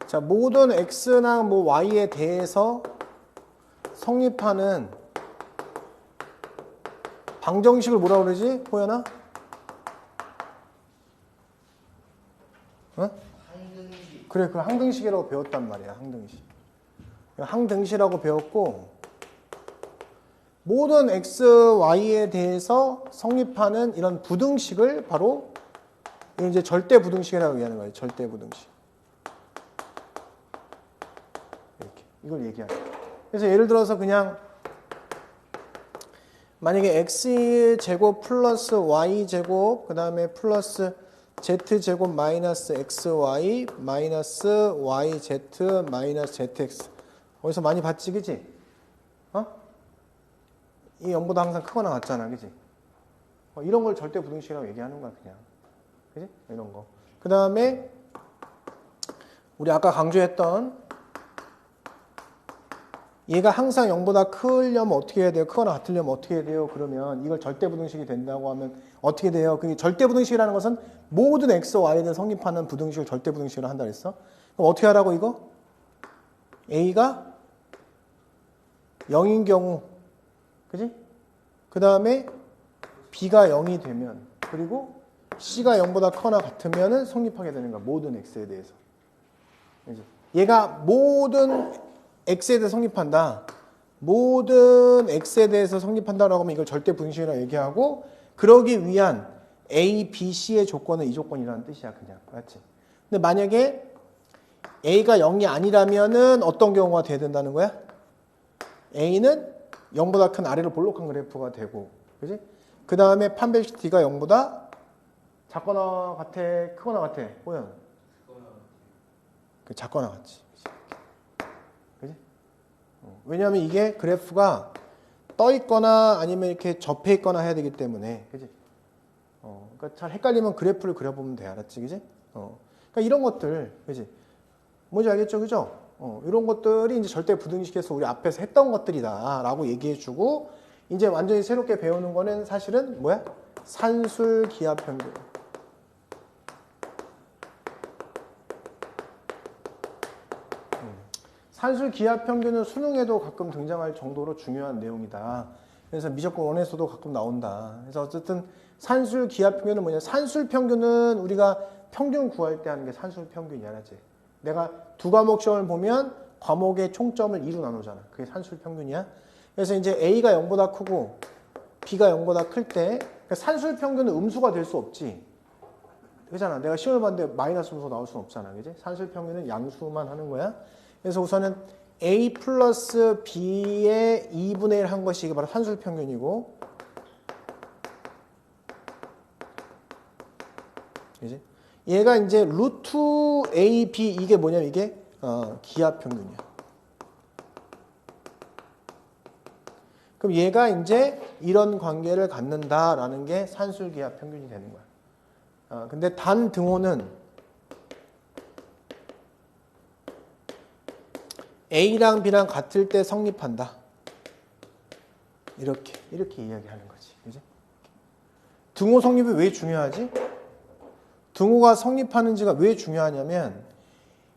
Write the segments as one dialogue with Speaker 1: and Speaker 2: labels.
Speaker 1: 자, 모든 x나 뭐 y에 대해서 성립하는 방정식을 뭐라고 그러지? 호연아? 어?
Speaker 2: 항등식.
Speaker 1: 그래, 그 항등식이라고 배웠단 말이야. 항등식. 항등식이라고 배웠고, 모든 x, y에 대해서 성립하는 이런 부등식을 바로 이제 절대 부등식이라고 얘기하는 거예요. 절대 부등식. 이렇게 이걸 얘기하는 거예요. 그래서 예를 들어서 그냥 만약에 x제곱 플러스 y제곱 그 다음에 플러스 z제곱 마이너스 xy 마이너스 yz 마이너스 zx 어디서 많이 봤지, 그지? 어? 이 0보다 항상 크거나 같잖아, 그지? 이런 걸 절대 부등식이라고 얘기하는 거야, 그냥. 그지? 이런 거. 그 다음에 우리 아까 강조했던 얘가 항상 0보다 크려면 어떻게 해야 돼요? 크거나 같으려면 어떻게 해야 돼요? 그러면 이걸 절대부등식이 된다고 하면 어떻게 돼요? 그 절대부등식이라는 것은 모든 x, y에 대해 성립하는 부등식을 절대부등식으로 한다 그랬어. 그럼 어떻게 하라고 이거? a가 0인 경우, 그지? 그 다음에 b가 0이 되면, 그리고 c가 0보다 크거나 같으면 성립하게 되는 거야. 모든 x에 대해서. 그지? 얘가 모든 x에 대해서 성립한다. 모든 x에 대해서 성립한다라고 하면 이걸 절대 분식이라고 얘기하고, 그러기 위한 a, b, c의 조건은 이 조건이라는 뜻이야, 그냥. 맞지? 근데 만약에 a가 0이 아니라면은 어떤 경우가 돼야 된다는 거야? a는 0보다 큰 아래로 볼록한 그래프가 되고, 그지? 그 다음에 판별식 d가 0보다 작거나 같아, 크거나 같아, 호연? 작거나 같지. 왜냐하면 이게 그래프가 떠 있거나 아니면 이렇게 접해 있거나 해야 되기 때문에, 그지? 그러니까 잘 헷갈리면 그래프를 그려보면 돼, 알았지, 그지? 그러니까 이런 것들, 그지? 뭔지 알겠죠, 그죠? 이런 것들이 이제 절대 부등식에서 우리 앞에서 했던 것들이다라고 얘기해주고, 이제 완전히 새롭게 배우는 거는 사실은 뭐야? 산술 기하 평균. 산술 기하 평균은 수능에도 가끔 등장할 정도로 중요한 내용이다. 그래서 미적분 원에서도 가끔 나온다. 그래서 어쨌든 산술 기하 평균은 뭐냐? 산술 평균은 우리가 평균 구할 때 하는 게 산술 평균이야, 알았지? 내가 두 과목 시험을 보면 과목의 총점을 2로 나누잖아. 그게 산술 평균이야. 그래서 이제 A가 0보다 크고 B가 0보다 클 때 산술 평균은 음수가 될 수 없지. 그잖아. 내가 시험을 봤는데 마이너스 음수 나올 수는 없잖아. 그지? 산술 평균은 양수만 하는 거야. 그래서 우선은 A 플러스 B의 2분의 1 한 것이 이게 바로 산술 평균이고, 그지? 얘가 이제 루트 A, B 이게 뭐냐면 이게 기하 평균이야. 그럼 얘가 이제 이런 관계를 갖는다라는 게 산술 기하 평균이 되는 거야. 근데 단 등호는 A랑 B랑 같을 때 성립한다. 이렇게 이야기하는 거지. 그지? 등호 성립이 왜 중요하지? 등호가 성립하는지가 왜 중요하냐면,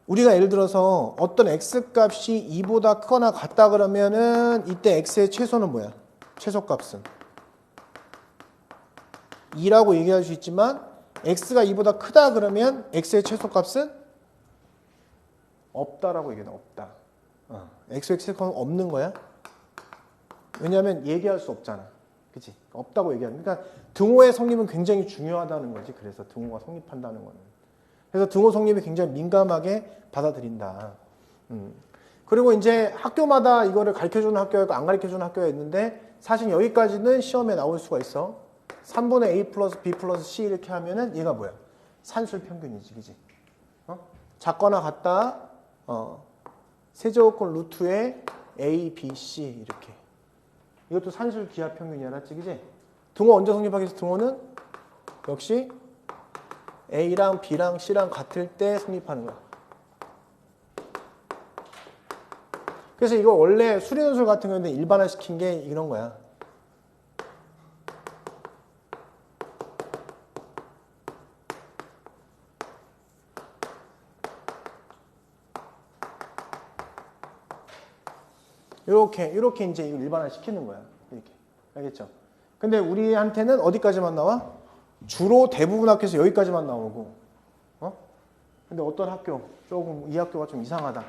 Speaker 1: 우리가 예를 들어서 어떤 x값이 2보다 크거나 같다 그러면은 이때 x의 최소는 뭐야? 최소값은 2라고 얘기할 수 있지만, x가 2보다 크다 그러면 x의 최소값은 없다라고 얘기해. 없다. x의 최소값은 없는 거야. 왜냐하면 얘기할 수 없잖아. 그치? 없다고 얘기하는. 그러니까 등호의 성립은 굉장히 중요하다는 거지. 그래서 등호가 성립한다는 거는. 그래서 등호 성립이 굉장히 민감하게 받아들인다. 그리고 이제 학교마다 이거를 가르쳐주는 학교가 있고 안 가르쳐주는 학교가 있는데, 사실 여기까지는 시험에 나올 수가 있어. 3분의 A 플러스 B 플러스 C 이렇게 하면은 얘가 뭐야? 산술 평균이지. 그지? 작거나 같다. 세제곱권 루트에 A, B, C 이렇게. 이것도 산술 기하 평균이 알았지, 그지? 등호 언제 성립하겠어? 등호는 역시 A랑 B랑 C랑 같을 때 성립하는 거야. 그래서 이거 원래 수리논술 같은 경우는 일반화 시킨 게 이런 거야. 이렇게 이제 일반화 시키는 거야. 이렇게. 알겠죠? 근데 우리한테는 어디까지만 나와? 주로 대부분 학교에서 여기까지만 나오고, 근데 어떤 학교, 조금 이 학교가 좀 이상하다.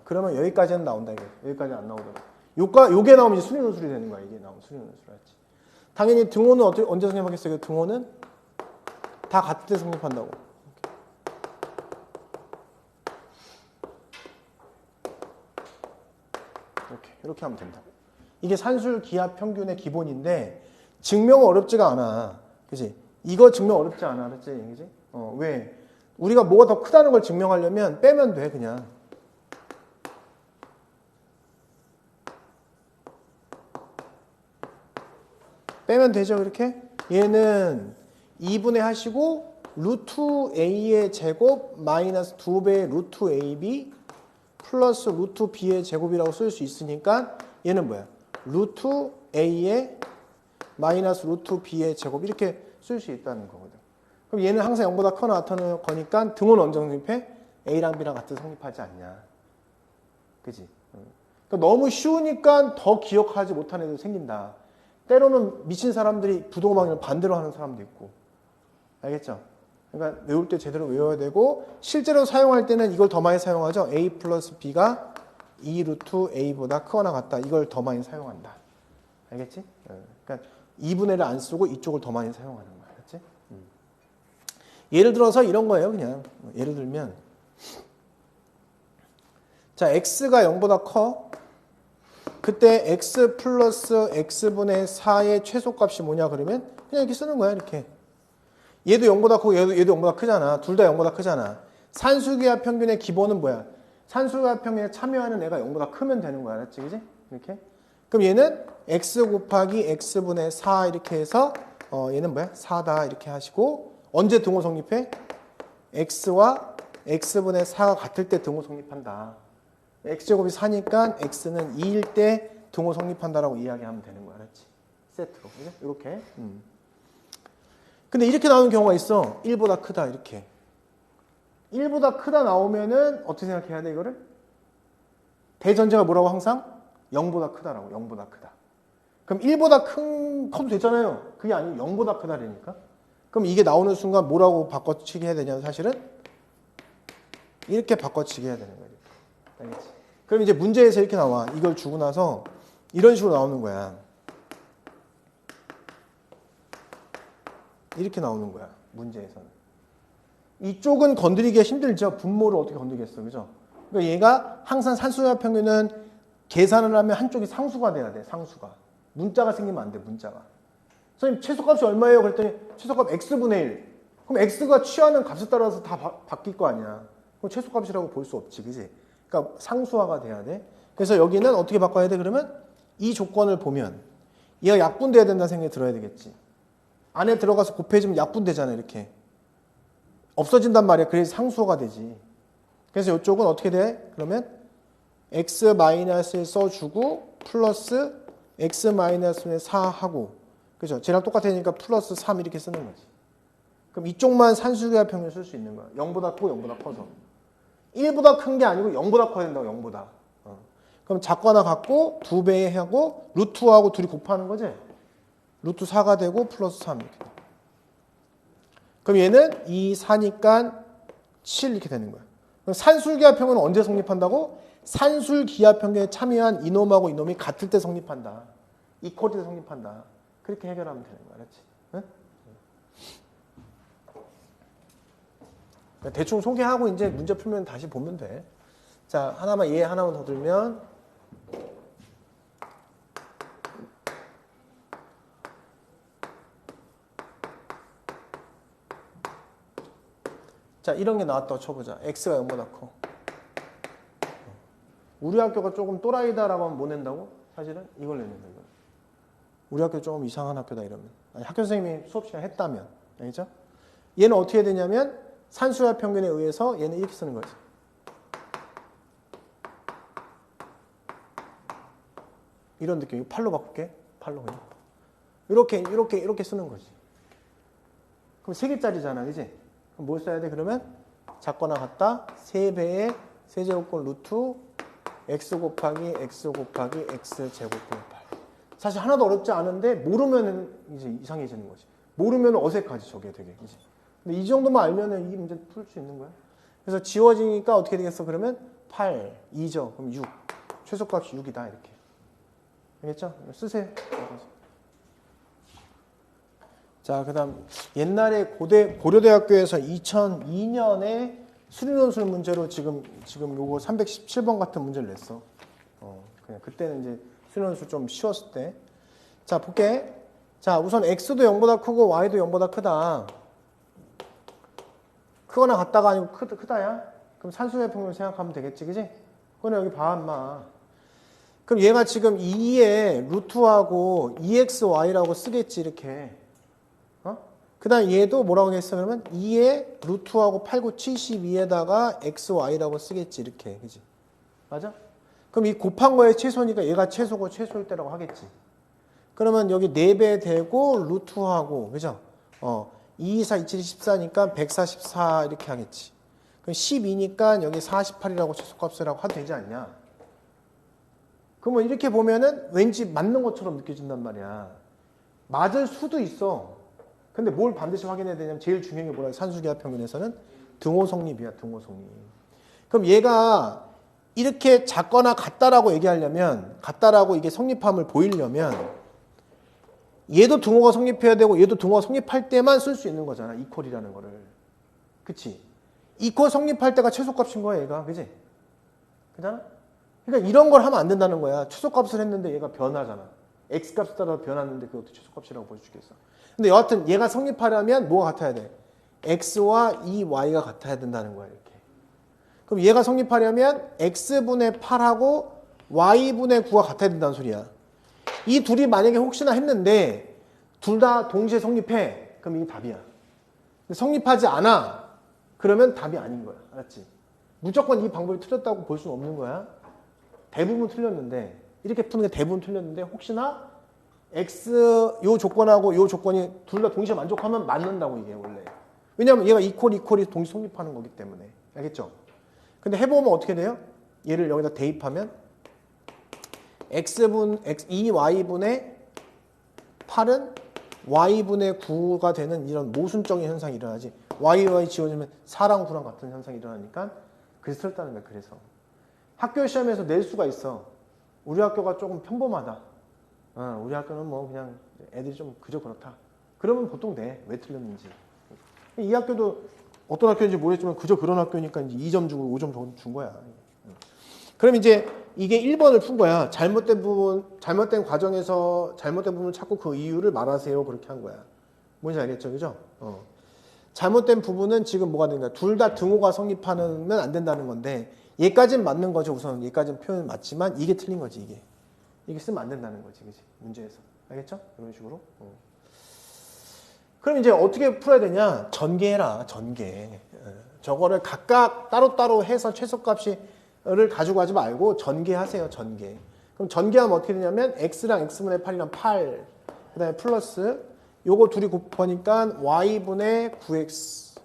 Speaker 1: 그러면 여기까지는 나온다, 이게. 여기까지는 안 나오더라. 요게 나오면 이제 순위노출이 되는 거야, 이게 나오면 순위노출 할지. 당연히 등호는 언제 성립하겠어요? 등호는 다 같을 때 성립한다고. 이렇게 하면 된다고. 이게 산술 기하 평균의 기본인데 증명은 어렵지가 않아. 그치? 이거 증명 어렵지 않아. 그치? 그치? 왜? 우리가 뭐가 더 크다는 걸 증명하려면 빼면 돼, 그냥. 빼면 되죠, 그렇게? 얘는 2분의 하시고 루트 a의 제곱 마이너스 2배의 루트 ab 플러스 루트 b의 제곱이라고 쓸 수 있으니까 얘는 뭐야? 루트 a의 마이너스 루트 b의 제곱 이렇게 쓸 수 있다는 거거든. 그럼 얘는 항상 0보다 커나 같다는 거니까 등호는 언제 성립해? a랑 b랑 같은 성립하지 않냐. 그지? 그러니까 너무 쉬우니까 더 기억하지 못하는 애들 생긴다. 때로는 미친 사람들이 부등호 방정을 반대로 하는 사람도 있고. 알겠죠? 그러니까 외울 때 제대로 외워야 되고 실제로 사용할 때는 이걸 더 많이 사용하죠. a 플러스 b가 2 루트 a보다 크거나 같다. 이걸 더 많이 사용한다. 알겠지? 그러니까 2분의 1을 안 쓰고 이쪽을 더 많이 사용하는 거야. 알겠지? 예를 들어서 이런 거예요. 그냥 예를 들면 자 x가 0보다 커. 그때 x 플러스 x분의 4의 최소값이 뭐냐 그러면 그냥 이렇게 쓰는 거야. 이렇게. 얘도 0보다 크고 얘도 0보다 크잖아. 둘 다 0보다 크잖아. 산술기하 평균의 기본은 뭐야? 산술기하 평균에 참여하는 애가 0보다 크면 되는 거야. 알았지? 그지? 이렇게. 그럼 얘는 x 곱하기 x분의 4 이렇게 해서 얘는 뭐야? 4다 이렇게 하시고 언제 등호 성립해? x와 x분의 4가 같을 때 등호 성립한다. x제곱이 4니까 x는 2일 때 등호 성립한다라고 이야기하면 되는 거야. 알았지? 세트로. 그죠? 이렇게. 근데 이렇게 나오는 경우가 있어. 1보다 크다 이렇게. 1보다 크다 나오면은 어떻게 생각해야 돼 이거를? 대전제가 뭐라고 항상? 0보다 크다라고. 0보다 크다. 그럼 1보다 커도 되잖아요. 그게 아니고 0보다 크다라니까. 그럼 이게 나오는 순간 뭐라고 바꿔치기 해야 되냐면 사실은 이렇게 바꿔치기 해야 되는 거예요. 알겠지? 그럼 이제 문제에서 이렇게 나와. 이걸 주고 나서 이런 식으로 나오는 거야. 이렇게 나오는 거야. 문제에서는. 이쪽은 건드리기가 힘들죠. 분모를 어떻게 건드리겠어. 그죠? 그러니까 얘가 항상 산수기하 평균은 계산을 하면 한쪽이 상수가 돼야 돼. 상수가. 문자가 생기면 안 돼. 문자가. 선생님 최소값이 얼마예요? 그랬더니 최소값 x분의 1. 그럼 x가 취하는 값에 따라서 다 바뀔 거 아니야. 그럼 최소값이라고 볼 수 없지. 그지? 그러니까 상수화가 돼야 돼. 그래서 여기는 어떻게 바꿔야 돼? 그러면 이 조건을 보면 얘가 약분돼야 된다는 생각이 들어야 되겠지. 안에 들어가서 곱해지면 약분되잖아. 이렇게. 없어진단 말이야. 그래서 상수화가 되지. 그래서 이쪽은 어떻게 돼? 그러면 x-를 써주고 플러스 x-의 4하고 그죠? 쟤랑 똑같으니까 플러스 3 이렇게 쓰는 거지. 그럼 이쪽만 산술기하 평균을 쓸 수 있는 거야. 0보다 크고 0보다 커서. 1보다 큰 게 아니고 0보다 커야 된다고. 0보다. 그럼 작거나 같고 2배 하고 루트하고 둘이 곱하는 거지. 루트 4가 되고 플러스 3 이렇게. 그럼 얘는 2, 4니까 7 이렇게 되는 거야. 그럼 산술기하 평균은 언제 성립한다고? 산술기하 평균에 참여한 이놈하고 이놈이 같을 때 성립한다. 이퀄 때 성립한다. 그렇게 해결하면 되는 거야. 알았지? 응? 대충 소개하고 이제 문제 풀면 다시 보면 돼. 자, 하나만 얘 하나만 더 들면 자, 이런 게 나왔다고 쳐보자. x가 0보다 커. 우리 학교가 조금 또라이다라고 하면 뭐 낸다고? 사실은 이걸 내는 거야. 우리 학교 조금 이상한 학교다 이러면. 아니, 학교 선생님이 수업 시간 했다면. 알겠죠? 얘는 어떻게 해야 되냐면 산수화 평균에 의해서 얘는 이렇게 쓰는 거지. 이런 느낌. 이거 팔로 바꿀게. 팔로 그냥. 이렇게 쓰는 거지. 그럼 3개짜리잖아. 그지? 그럼 뭘 써야 돼? 그러면 작거나 같다. 3배의 세제곱권 루트 x 곱하기 x 곱하기 x 제곱 빼기 8. 사실 하나도 어렵지 않은데 모르면은 이제 이상해지는 거지. 모르면 어색하지 저게 되게. 그치? 근데 이 정도만 알면은 이 문제 풀 수 있는 거야. 그래서 지워지니까 어떻게 되겠어? 그러면 8, 2죠. 그럼 6. 최소값이 6이다 이렇게. 알겠죠? 쓰세요. 자, 그다음 옛날에 고려대학교에서 2002년에 수리논술 문제로 지금 요거 317번 같은 문제를 냈어. 그냥 그때는 이제 수리논술 좀 쉬웠을 때. 자, 볼게. 자, 우선 x도 0보다 크고 y도 0보다 크다. 크거나 같다가 아니고 크다야? 그럼 산수의 평균을 생각하면 되겠지, 그지? 그거는 여기 봐, 인마. 그럼 얘가 지금 2에 루트하고 2xy라고 쓰겠지, 이렇게. 그 다음 얘도 뭐라고 했어? 그러면 2에 루트하고 8, 9, 72에다가 xy라고 쓰겠지, 이렇게. 그지? 맞아? 그럼 이 곱한 거의 최소니까 얘가 최소고 최소일 때라고 하겠지. 그러면 여기 4배 되고 루트하고, 그죠? 2, 2, 4, 2, 7, 14니까 144 이렇게 하겠지. 그럼 12니까 여기 48이라고 최소값이라고 하도 되지 않냐? 그러면 이렇게 보면은 왠지 맞는 것처럼 느껴진단 말이야. 맞을 수도 있어. 근데 뭘 반드시 확인해야 되냐면 제일 중요한 게 뭐라 산수기하 평균에서는 등호 성립이야. 등호 성립. 그럼 얘가 이렇게 작거나 같다라고 얘기하려면 같다라고 이게 성립함을 보이려면 얘도 등호가 성립해야 되고 얘도 등호가 성립할 때만 쓸 수 있는 거잖아. 이퀄이라는 거를. 그치? 이퀄 성립할 때가 최소값인 거야, 얘가. 그치? 그잖아? 그러니까 이런 걸 하면 안 된다는 거야. 최소값을 했는데 얘가 변하잖아. x값에 따라 변하는데 그것도 최소값이라고 보여주겠어. 근데 여하튼 얘가 성립하려면 뭐가 같아야 돼? x와 이 y가 같아야 된다는 거야, 이렇게. 그럼 얘가 성립하려면 x분의 8하고 y분의 9가 같아야 된다는 소리야. 이 둘이 만약에 혹시나 했는데 둘 다 동시에 성립해. 그럼 이게 답이야. 근데 성립하지 않아. 그러면 답이 아닌 거야. 알았지? 무조건 이 방법이 틀렸다고 볼 수는 없는 거야. 대부분 틀렸는데 이렇게 푸는 게 대부분 틀렸는데 혹시나 x 요 조건하고 요 조건이 둘 다 동시에 만족하면 맞는다고 이게 원래. 왜냐면 얘가 이퀄이 동시 성립하는 거기 때문에. 알겠죠? 근데 해보면 어떻게 돼요? 얘를 여기다 대입하면 이 y분의 8은 y분의 9가 되는 이런 모순적인 현상이 일어나지. y와 지워지면 4랑 9랑 같은 현상이 일어나니까 그래서 틀렸다는 거야. 그래서 학교 시험에서 낼 수가 있어. 우리 학교가 조금 평범하다. 우리 학교는 뭐 그냥 애들이 좀 그저 그렇다. 그러면 보통 돼. 왜 틀렸는지. 이 학교도 어떤 학교인지 모르겠지만 그저 그런 학교니까 이제 2점 주고 5점 준 거야. 그럼 이제 이게 1번을 푼 거야. 잘못된 부분, 잘못된 과정에서 잘못된 부분을 찾고 그 이유를 말하세요. 그렇게 한 거야. 뭔지 알겠죠? 그죠? 잘못된 부분은 지금 뭐가 되는가? 둘 다 등호가 성립하면 안 된다는 건데 얘까지는 맞는 거죠. 우선 얘까지는 표현은 맞지만 이게 틀린 거지. 이게 쓰면 안 된다는 거지. 그치? 문제에서. 알겠죠? 이런 식으로. 그럼 이제 어떻게 풀어야 되냐? 전개해라. 전개. 저거를 각각 따로따로 해서 최소값을 가지고 가지 말고 전개하세요. 전개. 그럼 전개하면 어떻게 되냐면 x랑 x분의 8이랑 8 그 다음에 플러스 요거 둘이 곱하니까 y분의 9x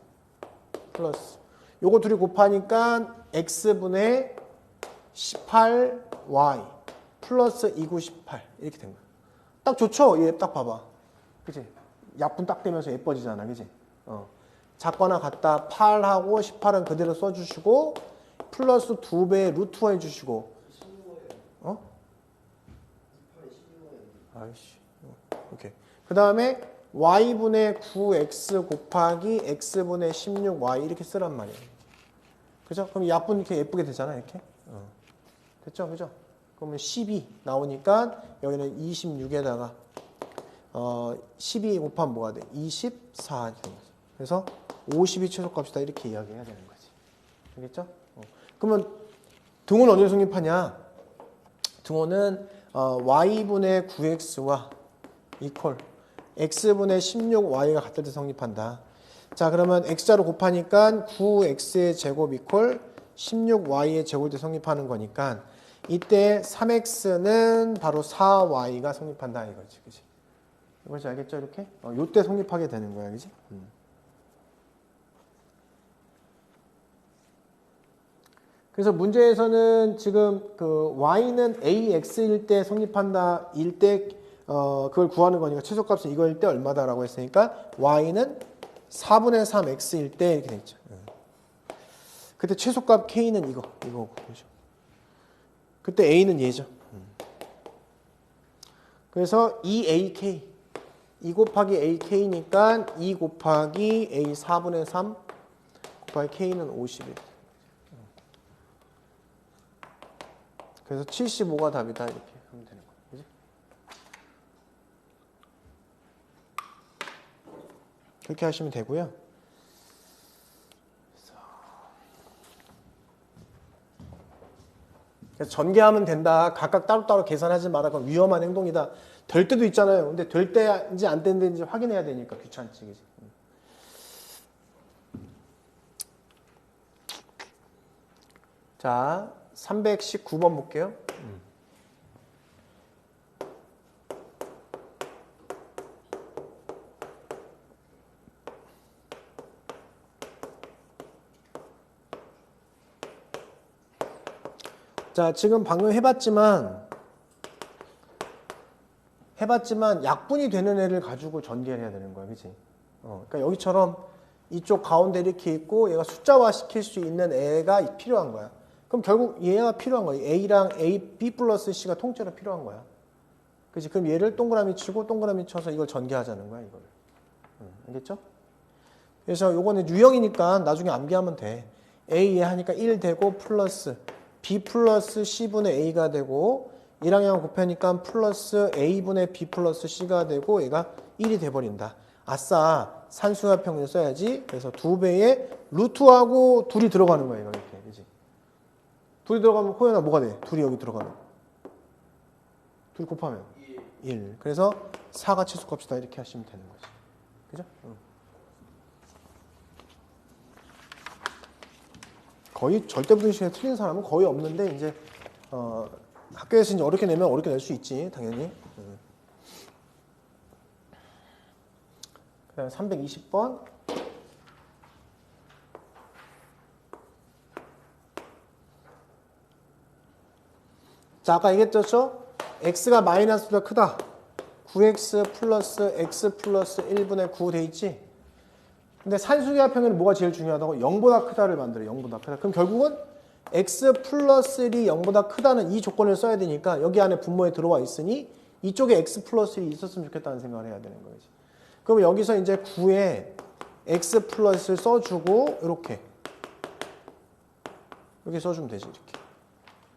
Speaker 1: 플러스 요거 둘이 곱하니까 x분의 18y 플러스 298 이렇게 된 거야. 딱 좋죠? 얘 딱 봐봐. 그치? 약분 딱 되면서 예뻐지잖아. 그치? 작거나 같다 8하고 18은 그대로 써주시고 플러스 2배 루트 해주시고 아이씨. 오케이. 그 다음에 y분의 9x 곱하기 x분의 16y 이렇게 쓰란 말이에요. 그죠? 그럼 약분 이렇게 예쁘게 되잖아. 이렇게. 됐죠? 그죠? 그러면 12 나오니까 여기는 26에다가 12 곱하면 뭐가 돼? 24. 그래서 50이 최소값이다 이렇게 이야기해야 되는 거지. 알겠죠? 그러면 등호는 어디에 성립하냐? 등호는 y분의 9x와 이퀄 x분의 16y가 같을 때 성립한다. 자, 그러면 x자로 곱하니까 9x의 제곱 이퀄 16y의 제곱일 때 성립하는 거니까 이때 3x는 바로 4y가 성립한다 이거지. 그치? 이거지 알겠죠? 이렇게? 요때 성립하게 되는 거야. 그치? 그래서 문제에서는 지금 그 y는 ax일 때 성립한다 일 때 그걸 구하는 거니까 최소값은 이거일 때 얼마다라고 했으니까 y는 4분의 3x일 때 이렇게 돼 있죠. 그때 최소값 k는 이거고 그죠? 그때 a는 얘죠. 그래서 2ak 2 곱하기 ak니까 2 곱하기 a 4분의 3 곱하기 k는 51. 그래서 75가 답이다 이렇게 하면 되는 거예요. 그지? 그렇게 하시면 되고요. 그래서 전개하면 된다. 각각 따로따로 계산하지 마라. 그건 위험한 행동이다. 될 때도 있잖아요. 근데 될 때인지 안 되는지 확인해야 되니까 귀찮지. 그지? 자, 319번 볼게요. 자, 지금 방금 해봤지만 약분이 되는 애를 가지고 전개를 해야 되는 거야. 그치? 그러니까 여기처럼 이쪽 가운데 이렇게 있고 얘가 숫자화 시킬 수 있는 애가 필요한 거야. 그럼 결국 얘가 필요한 거야. A랑 A, B 플러스 C가 통째로 필요한 거야. 그치? 그럼 얘를 동그라미 치고 동그라미 쳐서 이걸 전개하자는 거야. 이걸. 알겠죠? 그래서 요거는 유형이니까 나중에 암기하면 돼. A 얘 하니까 1 되고 플러스 B 플러스 C분의 A가 되고 얘랑 얘랑 곱하니까 플러스 A분의 B 플러스 C가 되고 얘가 1이 돼버린다. 아싸 산수화 평균 써야지. 그래서 2배의 루트하고 둘이 들어가는 거야. 이렇게. 그치? 둘이 들어가면 호연아 뭐가 돼? 둘이 여기 들어가면 둘이 곱하면 1. 그래서 4가 최소값이다 이렇게 하시면 되는 거지. 그죠? 거의 절대분식에 틀린 사람은 거의 없는데 이제 학교에서 이제 어렵게 내면 어렵게 낼 수 있지 당연히. 그다음에 320번. 자, 아까 얘기했죠? x가 마이너스보다 크다. 9x 플러스 x 플러스 1분의 9 돼 있지? 근데 산수기하 평균은 뭐가 제일 중요하다고? 0보다 크다를 만들어. 0보다 크다. 그럼 결국은 x 플러스 1이 0보다 크다는 이 조건을 써야 되니까 여기 안에 분모에 들어와 있으니 이쪽에 x 플러스 1이 있었으면 좋겠다는 생각을 해야 되는 거지. 그럼 여기서 이제 9에 x 플러스를 써주고 이렇게 써주면 되지. 이렇게.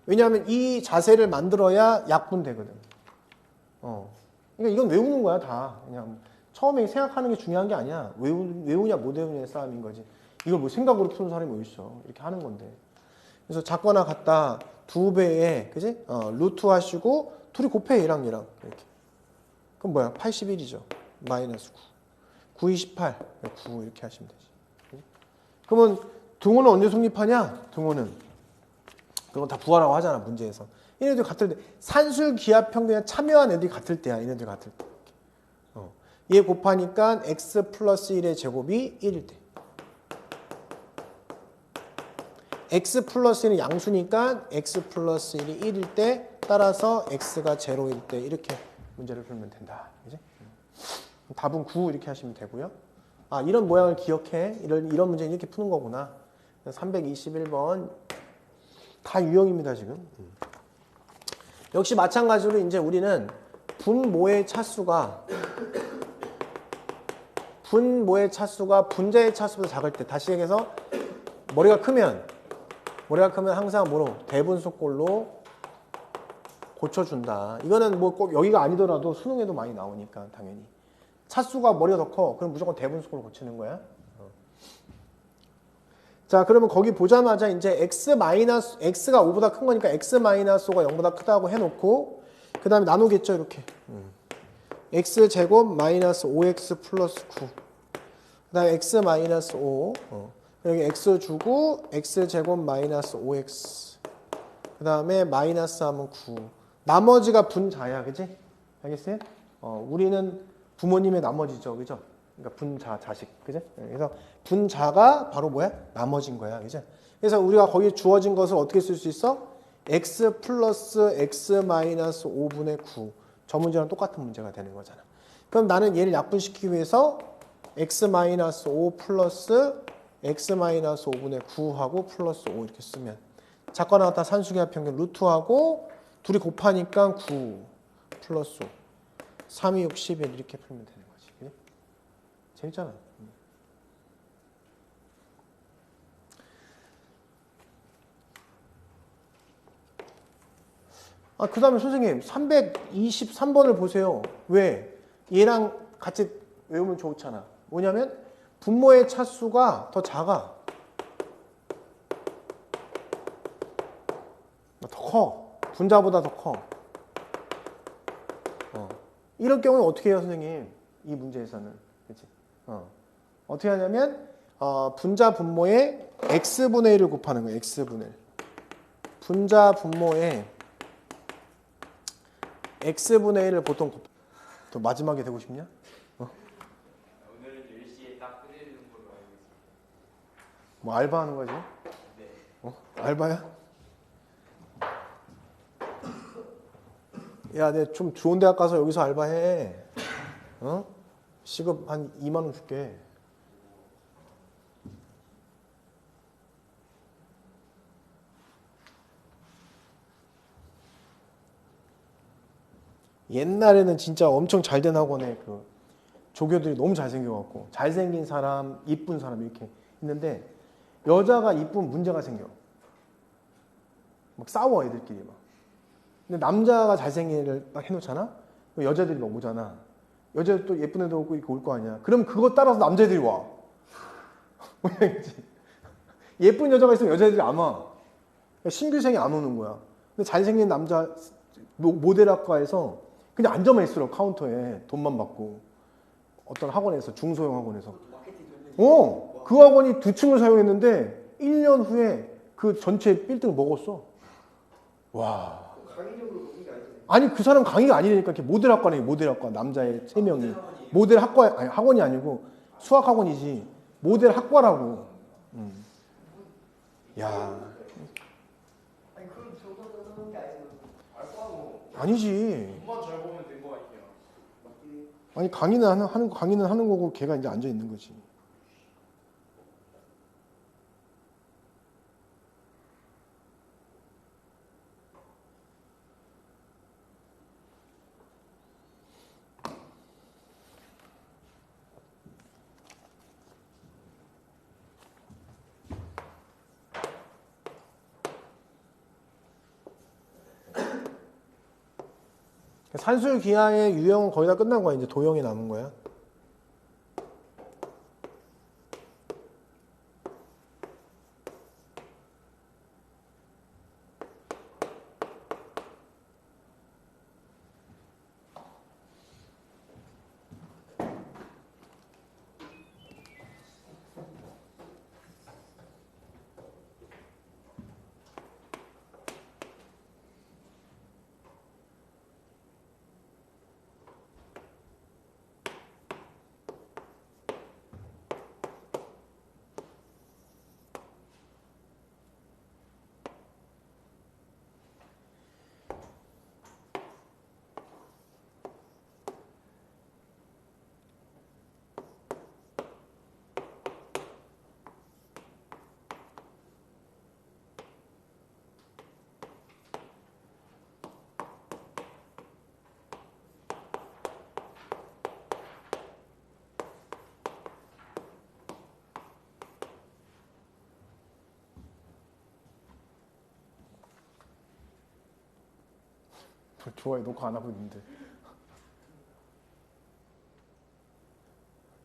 Speaker 1: 왜냐하면 이 자세를 만들어야 약분되거든. 그러니까 이건 외우는 거야 다. 그냥 처음에 생각하는 게 중요한 게 아니야. 외우냐 못 외우냐의 싸움인 거지. 이걸 뭐 생각으로 푸는 사람이 어디 있어. 이렇게 하는 건데. 그래서 작거나 같다 2배에 그지? 루트 하시고 둘이 곱해 얘랑 이렇게. 그럼 뭐야? 81이죠. 마이너스 9. 9, 28. 9 이렇게 하시면 되지. 그치? 그러면 등호는 언제 성립하냐? 등호는 그건 다 부하라고 하잖아 문제에서. 얘네들 같을 때 산술 기하 평균에 참여한 애들이 같을 때야. 얘네들 같을 때. 얘 곱하니까 x 플러스 1의 제곱이 1일 때. x 플러스 1은 양수니까 x 플러스 1이 1일 때 따라서 x가 0일 때 이렇게 문제를 풀면 된다. 그지? 답은 9 이렇게 하시면 되고요. 아, 이런 모양을 기억해. 이런 문제는 이렇게 푸는 거구나. 321번 다 유형입니다 지금. 역시 마찬가지로 이제 우리는 분모의 차수가 분자의 차수보다 작을 때, 다시 얘기해서 머리가 크면 항상 뭐로 대분수꼴로 고쳐준다. 이거는 뭐 꼭 여기가 아니더라도 수능에도 많이 나오니까 당연히. 차수가 머리가 더 커. 그럼 무조건 대분수꼴로 고치는 거야. 자, 그러면 거기 보자마자 이제 x가 5보다 큰 거니까 x-5가 0보다 크다고 해놓고 그 다음에 나누겠죠 이렇게. x제곱 마이너스 5x 플러스 9. 그 다음에 x 마이너스 5. 여기 x 주고 x제곱 마이너스 5x. 그 다음에 마이너스 하면 9. 나머지가 분자야. 그지? 알겠어요? 우리는 부모님의 나머지죠. 그죠? 그러니까 분자, 자식. 그죠? 그래서 분자가 바로 뭐야? 나머진 거야. 그죠? 그래서 우리가 거기에 주어진 것을 어떻게 쓸 수 있어? x 플러스 x 마이너스 5분의 9. 저 문제랑 똑같은 문제가 되는 거잖아. 그럼 나는 얘를 약분시키기 위해서 x 마이너스 5 플러스 x 마이너스 5분의 9하고 플러스 5 이렇게 쓰면 작과 나왔다 산수기하 평균 루트하고 둘이 곱하니까 9 플러스 5 3, 2, 6, 11 이렇게 풀면 되는 거지. 그래? 재밌잖아. 그 다음에 선생님 323번을 보세요. 왜? 얘랑 같이 외우면 좋잖아. 뭐냐면 분모의 차수가 더 작아. 더 커. 분자보다 더 커. 이럴 경우에 어떻게 해요, 선생님? 이 문제에서는. 그치? 어떻게 하냐면 분자 분모에 x분의 1을 곱하는 거예요. x분의 1. 분자 분모에 x분의 1을 보통 또 마지막에 되고 싶냐?
Speaker 2: 오늘은 10시에 딱 끝내는 걸로 알고 있습니다.
Speaker 1: 뭐 알바하는 거지?
Speaker 2: 네.
Speaker 1: 알바야? 야, 내 좀 좋은 대학 가서 여기서 알바해. 시급 한 2만 원 줄게. 옛날에는 진짜 엄청 잘된 학원에 그 조교들이 너무 잘생겨갖고 잘생긴 사람, 이쁜 사람 이렇게 있는데 여자가 이쁜 문제가 생겨. 막 싸워 애들끼리 막. 근데 남자가 잘생긴 애를 딱 해놓잖아? 그럼 여자들이 막 오잖아. 여자들 또 예쁜 애도 오고 이렇게 올 거 아니야. 그럼 그거 따라서 남자애들이 와. 모양이지. 예쁜 여자가 있으면 여자애들이 안 와. 신규생이 안 오는 거야. 근데 잘생긴 남자 모델학과에서 그냥 앉아만 있으라고 카운터에 돈만 받고 어떤 학원에서 중소형 학원에서 그 학원이 2층을 사용했는데 1년 후에 그 전체 빌딩을 먹었어. 와.
Speaker 3: 강의적으로 먹는 게 아니잖아요.
Speaker 1: 아니 그 사람 강의가 아니니까 이렇게 모델학과네. 모델학과 남자애 3명이 모델학과 아니 학원이 아니고 수학학원이지 모델학과라고. 야.
Speaker 3: 아니 그럼 저거 하는 게 아니잖아요.
Speaker 2: 알바고
Speaker 1: 아니지.
Speaker 2: 돈만 잘 보면 된 거 같아요.
Speaker 1: 아니 강의는 하는 거고 걔가 이제 앉아 있는 거지. 산술기하의 유형은 거의 다 끝난 거야. 이제 도형이 남은 거야. 좋아해. 녹화 안 하고 있는데.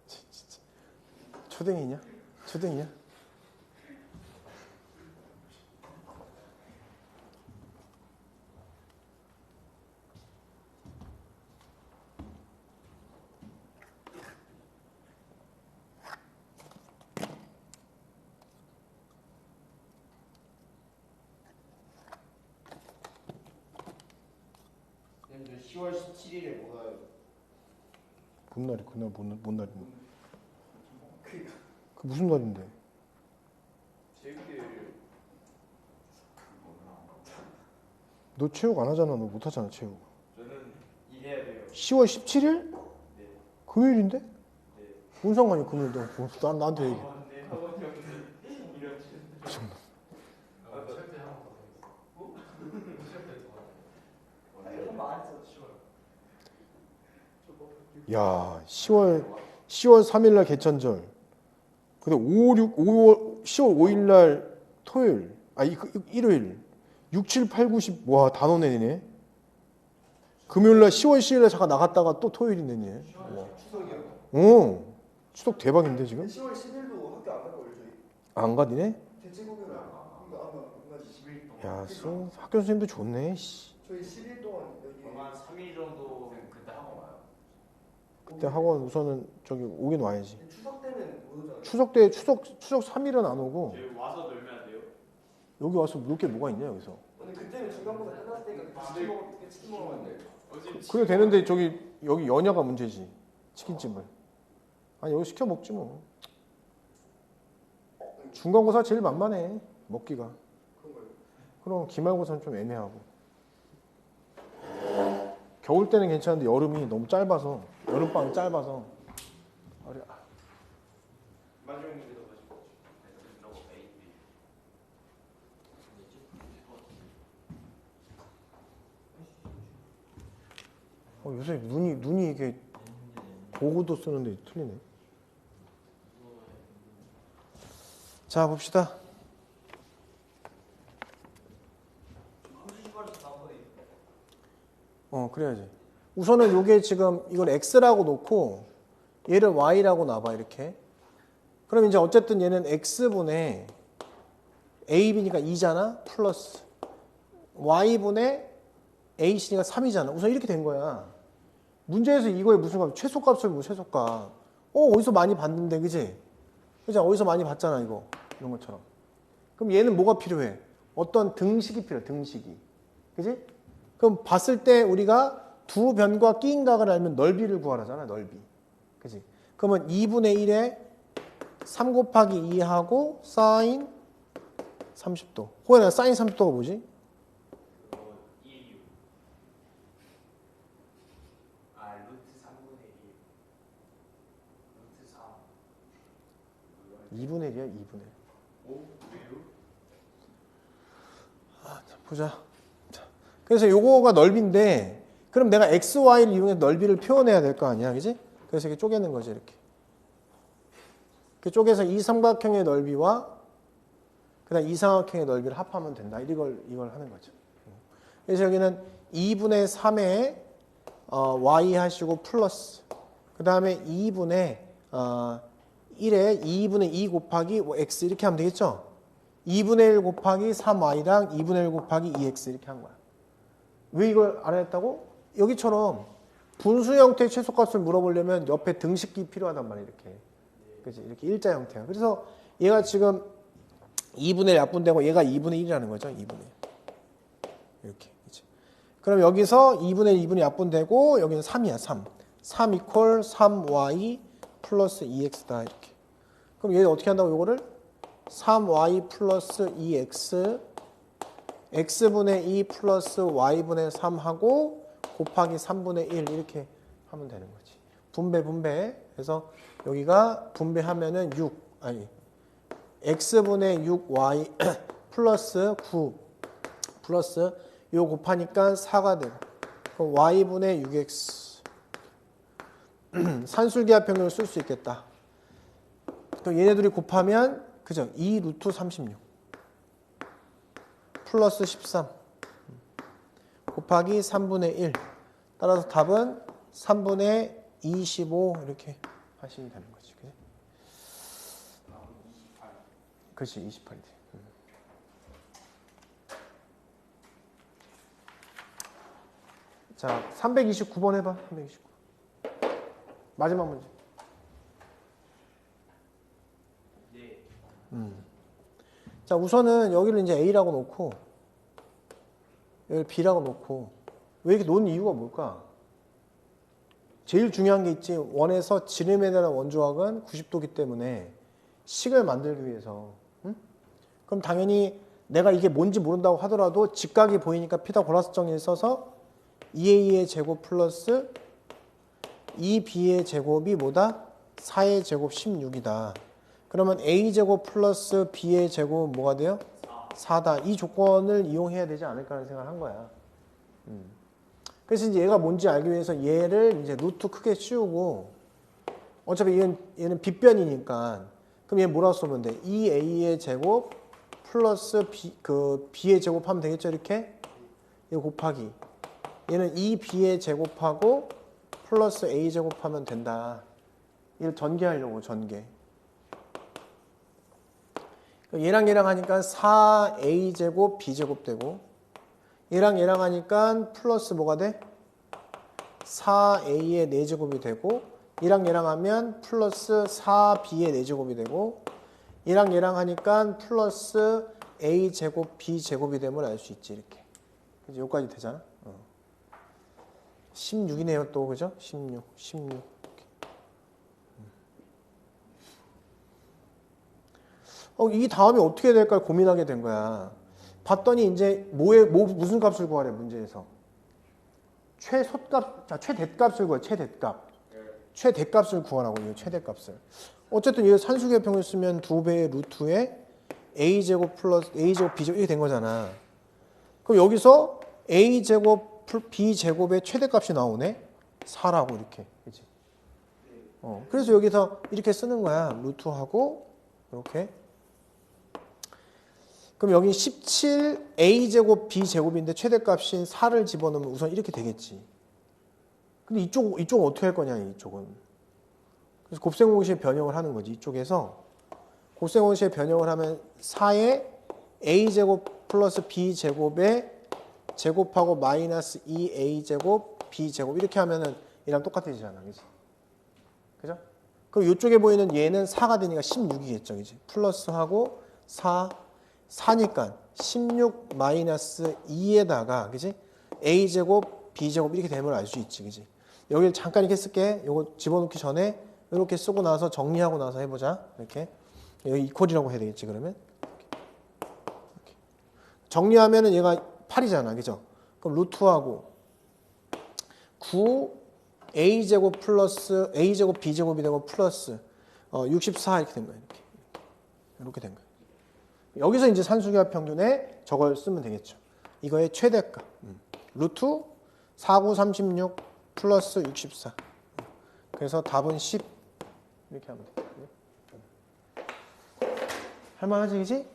Speaker 1: 진짜. 초딩이냐? 초딩이냐?
Speaker 2: 저 10월 17일에 못 와요.
Speaker 1: 뭔 날이 그날 뭔 날이 그 무슨 날인데?
Speaker 2: 체육대회를
Speaker 1: 너 체육 안 하잖아. 너 못 하잖아, 체육.
Speaker 2: 저는 일해야 돼요.
Speaker 1: 10월 17일?
Speaker 2: 네.
Speaker 1: 금요일인데?
Speaker 2: 네.
Speaker 1: 뭔 상관이야, 금요일. 너 나한테 얘기해.
Speaker 2: 네. 학원 형님 이런 친.
Speaker 3: 아니 한번 안 했어 쉬워요.
Speaker 1: 야, 10월 3일 날 개천절. 근데 10월 5일 날 토요일. 일요일. 6, 7, 8, 9, 10. 와, 다 노네네. 금요일 날 10월 10일 날 잠깐 나갔다가 또 토요일이 내네.
Speaker 3: 추석이요?
Speaker 1: 어. 추석 대박인데 지금?
Speaker 3: 10월 10일도 학교 안 가고 원래 저희
Speaker 1: 안 가디네?
Speaker 3: 대체공연을 안 가지 10일 동안.
Speaker 1: 야, 학교 선생님도 좋네. 씨.
Speaker 3: 저희 10일 동안 여기
Speaker 2: 한 3일 정도 그때 학원 와요.
Speaker 1: 그때 학원 우선은 저기 오긴 와야지.
Speaker 3: 추석 때는 못 오잖아요.
Speaker 1: 추석 때 추석 3일은 안 오고
Speaker 2: 저희 와서 놀면 안 돼요?
Speaker 1: 여기 와서 놀 게 뭐가 있냐 여기서.
Speaker 3: 근데 그때는 중간고사 끝났을 때니까 치킨 먹으면 돼.
Speaker 1: 그래 되는데 저기 여기 연야가 문제지. 치킨집을. 아니 여기 시켜 먹지 뭐. 중간고사 제일 만만해 먹기가. 그럼 기말고사는 좀 애매하고. 겨울 때는 괜찮은데 여름이 너무 짧아서 여름방이 짧아서.
Speaker 2: 마지막 문제도 가지고. A, B.
Speaker 1: 요새 눈이 이게 보고도 쓰는데 틀리네. 자 봅시다. 그래야지. 우선은 요게 지금 이걸 x라고 놓고 얘를 y라고 놔봐 이렇게. 그럼 이제 어쨌든 얘는 x분의 ab니까 2잖아. 플러스 y분의 ac니까 3이잖아. 우선 이렇게 된 거야. 문제에서 이거에 무슨 값? 최소값을 뭐 최소값. 어디서 많이 봤는데 그지? 그죠? 어디서 많이 봤잖아 이거. 이런 것처럼. 그럼 얘는 뭐가 필요해? 어떤 등식이 필요해. 등식이. 그지? 그럼 봤을 때 우리가 두 변과 끼인각을 알면 넓이를 구하라잖아. 넓이. 그지? 그러면 2분의 1에 3 곱하기 2하고 사인 30도. 호연아 사인 30도가 뭐지?
Speaker 2: 1, 6. 루트 3분의 1. 루트 3.
Speaker 1: 2분의 1이야 2분의 1.
Speaker 2: 5, 6.
Speaker 1: 보자. 자, 그래서 요거가 넓이인데 그럼 내가 x, y를 이용해서 넓이를 표현해야 될 거 아니야. 그지? 그래서 이렇게 쪼개는 거지 이렇게. 쪼개서 이 삼각형의 넓이와 그다음 이 삼각형의 넓이를 합하면 된다. 이걸 하는 거죠. 그래서 여기는 2분의 3에 y 하시고 플러스 그 다음에 2분의 1에 2분의 2 곱하기 x 이렇게 하면 되겠죠? 2분의 1 곱하기 3y랑 2분의 1 곱하기 2x 이렇게 한 거야. 왜 이걸 알아야 했다고? 여기처럼 분수 형태의 최소값을 물어보려면 옆에 등식이 필요하단 말이야. 이렇게. 그치? 이렇게 일자 형태야. 그래서 얘가 지금 2분의 1 약분되고 얘가 2분의 1이라는 거죠. 2분의 1. 이렇게. 그치? 그럼 여기서 2분의 1, 2분의 약분되고 여기는 3이야. 3. 3 이퀄 3y 플러스 2x다. 이렇게. 그럼 얘 어떻게 한다고 요거를? 3y 플러스 2x x분의 2 플러스 y분의 3하고 곱하기 3분의 1 이렇게 하면 되는 거지. 분배. 그래서 여기가 분배하면은 x분의 6y 플러스 9 플러스 요 곱하니까 4가 되고 그럼 y분의 6x 산술기하평균을 쓸 수 있겠다. 또 얘네들이 곱하면 그죠? 2 루트 36 플러스 13 곱하기 3분의 1 따라서 답은 3분의 25 이렇게 하시면 되는 거지. 그치? 그렇지 28이지. 자 329번 해봐. 329 마지막 문제.
Speaker 2: 네.
Speaker 1: 자 우선은 여기를 이제 A라고 놓고 여기를 B라고 놓고 왜 이렇게 놓은 이유가 뭘까? 제일 중요한 게 있지. 원에서 지름에 대한 원조각은 90도기 때문에 식을 만들기 위해서. 응? 그럼 당연히 내가 이게 뭔지 모른다고 하더라도 직각이 보이니까 피타고라스 정리를 써서 2a의 제곱 플러스 2b의 제곱이 뭐다? 4의 제곱 16이다. 그러면 a제곱 플러스 b의 제곱은 뭐가 돼요? 4다. 이 조건을 이용해야 되지 않을까라는 생각을 한 거야. 그래서 이제 얘가 뭔지 알기 위해서 얘를 이제 루트 크게 씌우고 어차피 얘는 빗변이니까 그럼 얘 뭐라고 써면 돼? 2a의 제곱 플러스 b의 제곱하면 되겠죠? 이렇게? 이거 곱하기. 얘는 2b의 제곱하고 플러스 a 제곱하면 된다. 이걸 전개하려고 전개. 얘랑 얘랑 하니까 4a 제곱 b 제곱 되고 얘랑 얘랑 하니까 플러스 뭐가 돼? 4a의 4제곱이 되고 얘랑 얘랑 하면 플러스 4b의 4제곱이 되고 얘랑 얘랑 하니까 플러스 a 제곱 b 제곱이 되면 알 수 있지 이렇게. 그치? 여기까지 되잖아. 16이네요 또 그죠? 16. 이 다음에 어떻게 될까 고민하게 된 거야. 봤더니 이제 무슨 값을 구하래 문제에서. 최대값을 구해. 최대값을 구하라고 이거 최대값을. 어쨌든 얘 산수의 평을 쓰면 2배의 루트에 a제곱 플러스 a제곱 b제곱 이렇게 된 거잖아. 그럼 여기서 a제곱 b제곱의 최대값이 나오네. 4라고 이렇게. 그치? 그래서 여기서 이렇게 쓰는 거야. 루트하고 이렇게. 그럼 여기 17a제곱 b제곱인데 최대값인 4를 집어넣으면 우선 이렇게 되겠지. 근데 이쪽은 어떻게 할 거냐 이쪽은. 그래서 곱셈공식에 변형을 하는 거지. 이쪽에서 곱셈공식에 변형을 하면 4에 a제곱 플러스 b제곱에 제곱하고 마이너스 2a제곱 b제곱 이렇게 하면은 얘랑 똑같아지잖아. 그지? 그죠? 그럼 이쪽에 보이는 얘는 4가 되니까 16이겠죠. 그지? 플러스하고 4니까 16 마이너스 2에다가 그지? a제곱 b제곱 이렇게 되면 알 수 있지. 그지? 여기를 잠깐 이렇게 쓸게. 요거 집어넣기 전에 이렇게 쓰고 나서 정리하고 나서 해보자. 이렇게. 여기 이퀄이라고 해야 되겠지 그러면. 이렇게. 정리하면은 얘가 8이잖아. 그죠? 그럼 루트하고 9 a제곱 플러스 a제곱 b제곱이 되고 플러스 64 이렇게 된 거야. 이렇게 된 거야. 여기서 이제 산수기하 평균에 저걸 쓰면 되겠죠. 이거의 최대값. 루트 49, 36 플러스 64. 그래서 답은 10. 이렇게 하면 돼. 할만하지, 그지?